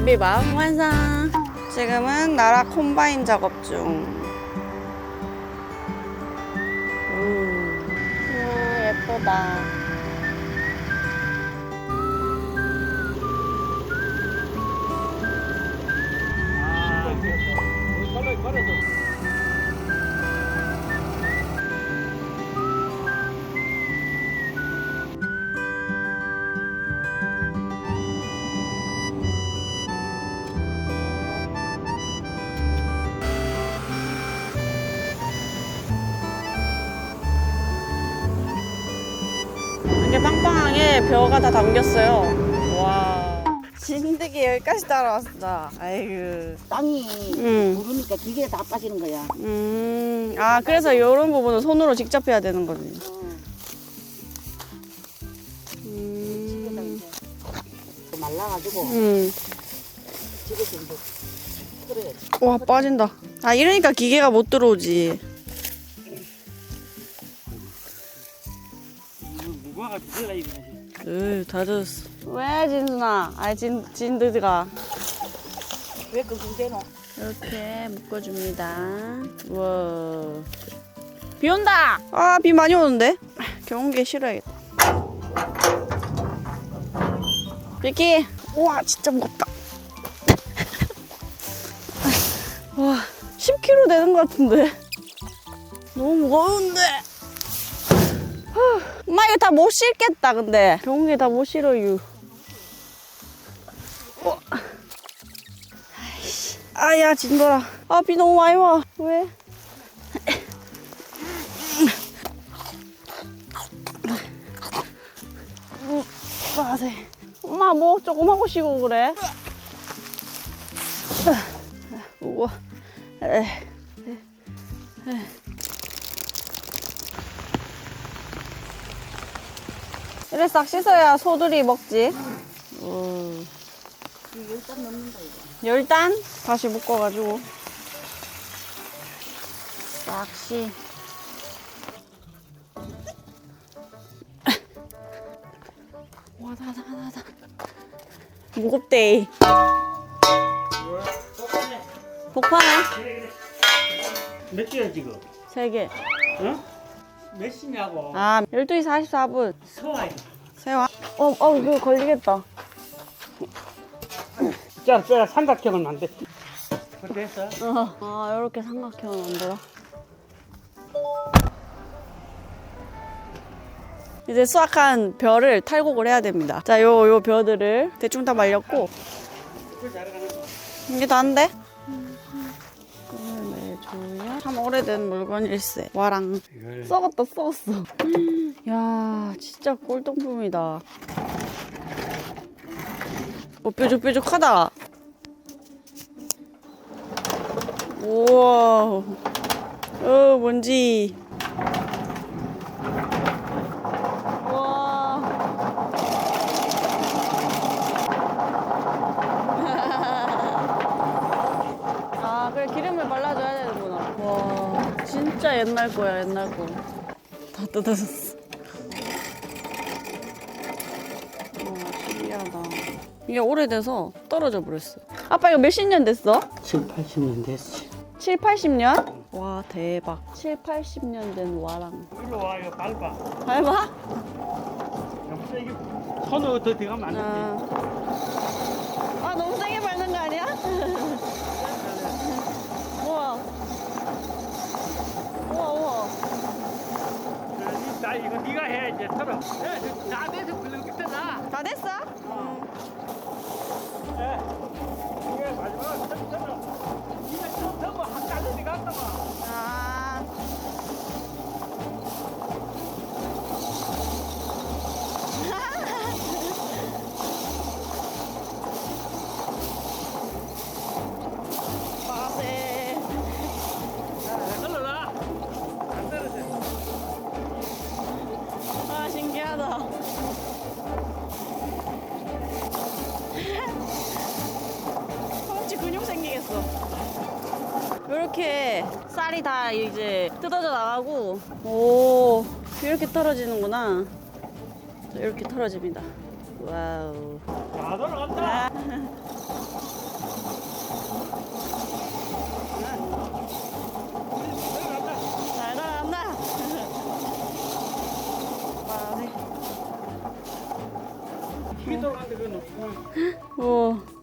냄비밥 완성. 지금은 나라 콤바인 작업 중. 예쁘다. 이렇게 빵빵하게 벼가 다 담겼어요. 와. 진드기 여기까지 따라왔다. 아이고. 땅이 응. 부르니까 기계에 다 빠지는 거야. 아, 그래서 이런 부분은 손으로 직접 해야 되는 거지. 집에다 이제 또 말라가지고 집에서 이제 털어야지. 와, 빠진다. 아, 이러니까 기계가 못 들어오지. 무거워가 비싸다 이거. 다 젖었어. 왜, 진순아? 아, 진드가. 왜 끙끙대노? 이렇게 묶어줍니다. 우와. 비 온다! 아, 비 많이 오는데? 경운기 실어야겠다. 비키! 우와, 진짜 무겁다. 와, 10kg 되는 것 같은데? 너무 무거운데? 엄마, 이거 다 못 실겠다, 근데. 경운기 다 못 실어요. 아야, 진더라. 아, 비 너무 많이 와. 왜? 빠세. 엄마, 뭐 조금 하고 쉬고 그래? 우와. 이래 싹 씻어야 소들이 먹지. 열단 넘는다 이거. 열단 다시 묶어가지고 싹시. 와다다다다 무겁대. 복판에 몇 개야 지금? 3개. 응? 몇 시냐고? 아, 12시 44분. 서와야 돼. 세화. 그거 걸리겠다. 자, 삼각형은 안 돼. 됐어? 아, 이렇게 삼각형을 만들어. 이제 수확한 벼를 탈곡을 해야 됩니다. 자, 요 벼들을 대충 다 말렸고. 이게 다인데? 내줘야 참 오래된 물건일세. 와랑. 썩었다, 썩었어. 야, 진짜 꼴통품이다. 뾰족뾰족하다. 우와. 뭔지. 와. 아, 그래, 기름을 발라줘야 되는구나. 와, 진짜 옛날 거야, 옛날 거. 다 뜯어졌어. 와, 신기하다. 이게 오래돼서 떨어져 버렸어. 아빠, 이거 몇십 년 됐어? 7, 80년 됐지. 7, 80년? 와, 대박. 7, 80년 된 와랑. 일로 와, 이거 밟아. 밟아? 너무 세게. 손으로 더 들어가면 안 돼. 아, 너무 세게 밟는 거 아니야? 우와. 우와. 나 이거 네가 해 이제 털어. 나 돼서 굴러겠다. 다 됐어? 이게 마지막 털어. 네가 처음 털고 한 달에 갔다 봐. 아. 빠세. 떨어라. 안 떨어져. 아, 신기하다. 허벅지 근육 생기겠어. 이렇게 쌀이 다 이제 뜯어져 나가고, 오, 이렇게 털어지는구나. 이렇게 털어집니다. 와우. 다 돌아간다. 잘 나간다. 와, 네. 힘이 돌아간다 그거는. 우와.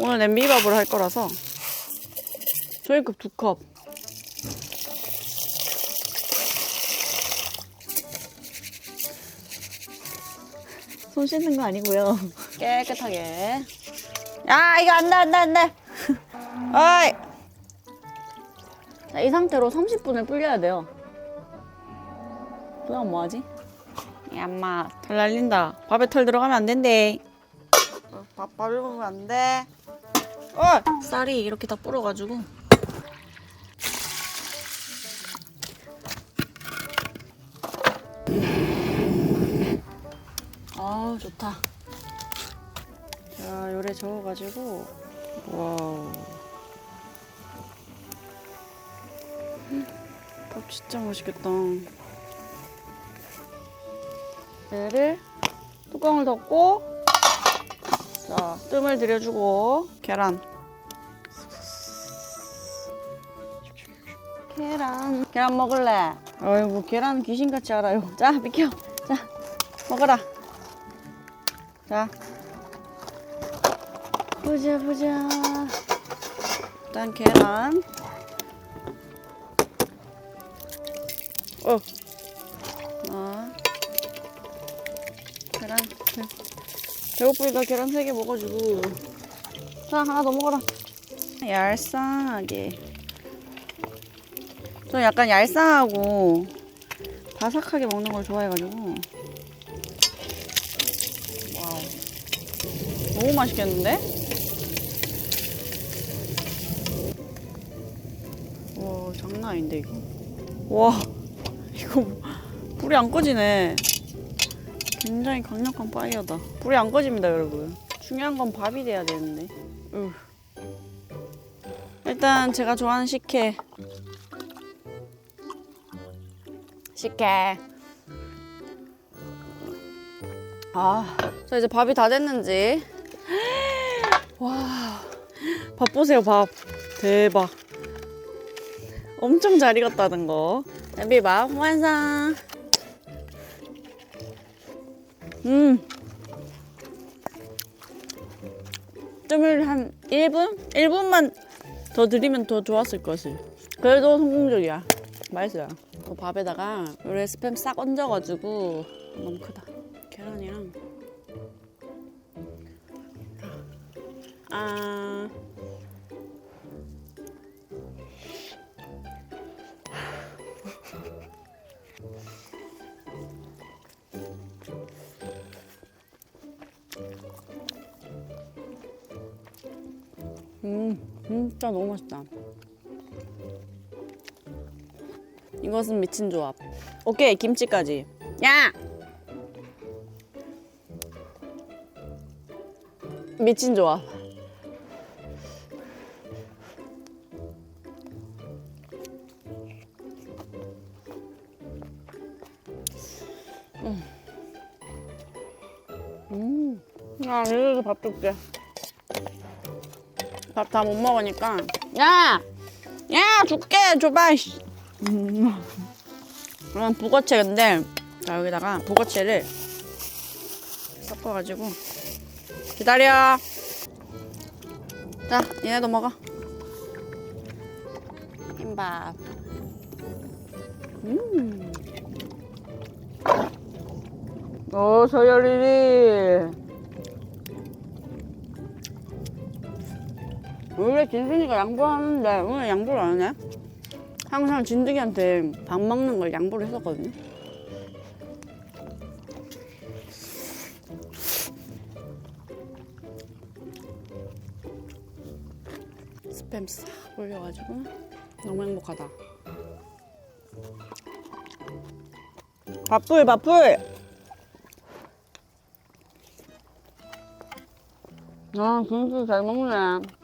오늘 냄비밥을 할 거라서 종이컵 2컵. 손 씻는 거 아니고요. 깨끗하게. 야, 이거 안 돼, 안 돼, 안 돼. 어이. 자, 이 상태로 30분을 불려야 돼요. 그냥 뭐하지? 야, 엄마, 털 날린다. 밥에 털 들어가면 안 된대. 밥 바르면 안 돼. 쌀이 이렇게 다 불어가지고. 아, 좋다. 자, 요래 저어가지고. 와우. 밥 진짜 맛있겠다. 얘를 뚜껑을 덮고, 자, 뜸을 들여주고, 계란. 계란 먹을래? 아이고, 계란 귀신같이 알아요. 자, 비켜. 자, 먹어라. 자, 보자. 일단 계란. 계란. 배고프니까 계란 3개 먹어주고. 자, 하나 더 먹어라. 얄쌍하게. 저 약간 얄쌍하고 바삭하게 먹는 걸 좋아해가지고. 와우. 너무 맛있겠는데? 와, 장난 아닌데, 이거. 와, 이거 불이 안 꺼지네. 굉장히 강력한 파이어다. 불이 안 꺼집니다, 여러분. 중요한 건 밥이 돼야 되는데. 일단 제가 좋아하는 식혜. 자, 이제 밥이 다 됐는지. 와, 밥 보세요, 밥. 대박. 엄청 잘 익었다는 거. 냄비밥 완성. 뜸을 한 1분? 1분만 더 드리면 더 좋았을 것을. 그래도 성공적이야. 맛있어요. 그 밥에다가 요래 스팸 싹 얹어가지고. 너무 크다. 계란이랑. 진짜 너무 맛있다. 이것은 미친 조합. 오케이, 김치까지. 야! 미친 조합. 야, 이래서 밥 줄게. 밥 다 못 먹으니까. 야! 줄게! 줘봐! 그럼 북어채인데, 자, 여기다가 북어채를 섞어가지고. 기다려! 자, 얘네도 먹어. 흰밥. 서열이리. 원래 진순이가 양보하는데 오늘 양보를 안 하네? 항상 진득이한테 밥 먹는 걸 양보를 했었거든요. 스팸 싹 올려가지고 너무 행복하다. 밥풀! 진짜 잘 먹네.